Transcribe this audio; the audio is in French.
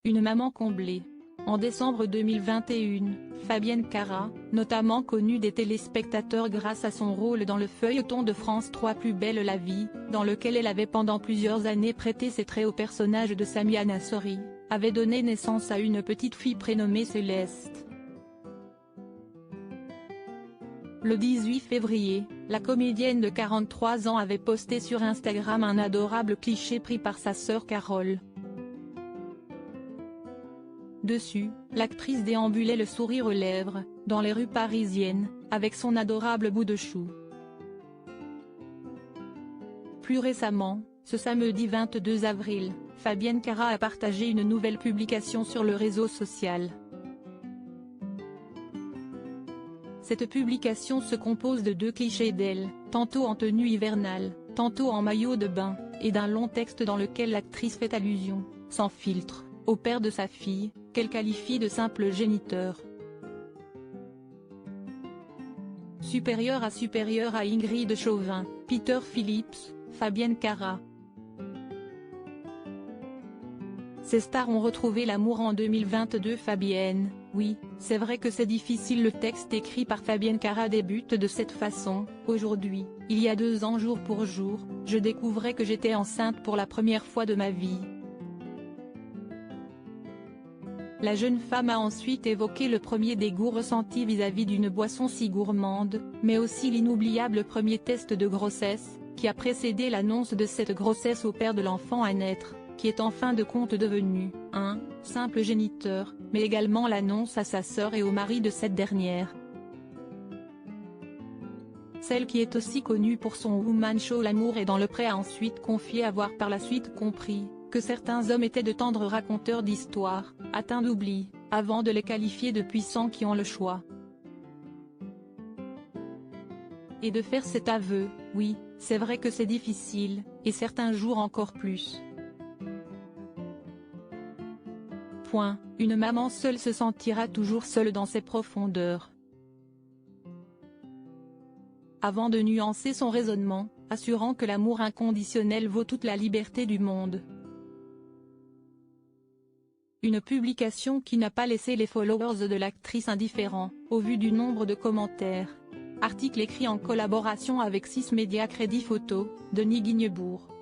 Une maman comblée. En décembre 2021, Fabienne Cara, notamment connue des téléspectateurs grâce à son rôle dans le feuilleton de France 3 Plus belle la vie, dans lequel elle avait pendant plusieurs années prêté ses traits au personnage de Samia Nasseri, avait donné naissance à une petite fille prénommée Céleste. Le 18 février, la comédienne de 43 ans avait posté sur Instagram un adorable cliché pris par sa sœur Carole. Dessus, l'actrice déambulait le sourire aux lèvres, dans les rues parisiennes, avec son adorable bout de chou. Plus récemment, ce samedi 22 avril, Fabienne Cara a partagé une nouvelle publication sur le réseau social. Cette publication se compose de 2 clichés d'elle, tantôt en tenue hivernale, tantôt en maillot de bain, et d'un long texte dans lequel l'actrice fait allusion, sans filtre, au père de sa fille, qu'elle qualifie de simple géniteur. Supérieur à Ingrid Chauvin, Peter Phillips, Fabienne Cara. Ces stars ont retrouvé l'amour en 2022. Fabienne, oui, c'est vrai que c'est difficile. Le texte écrit par Fabienne Cara débute de cette façon: aujourd'hui, il y a 2 ans jour pour jour, je découvrais que j'étais enceinte pour la première fois de ma vie. La jeune femme a ensuite évoqué le premier dégoût ressenti vis-à-vis d'une boisson si gourmande, mais aussi l'inoubliable premier test de grossesse, qui a précédé l'annonce de cette grossesse au père de l'enfant à naître, qui est en fin de compte devenu un simple géniteur, mais également l'annonce à sa sœur et au mari de cette dernière. Celle qui est aussi connue pour son woman show L'amour est dans le pré a ensuite confié avoir par la suite compris que certains hommes étaient de tendres raconteurs d'histoires, atteints d'oubli, avant de les qualifier de puissants qui ont le choix. Et de faire cet aveu, oui, c'est vrai que c'est difficile, et certains jours encore plus. Une maman seule se sentira toujours seule dans ses profondeurs. Avant de nuancer son raisonnement, assurant que l'amour inconditionnel vaut toute la liberté du monde. Une publication qui n'a pas laissé les followers de l'actrice indifférents, au vu du nombre de commentaires. Article écrit en collaboration avec 6 médias Crédit Photo, Denis Guignebourg.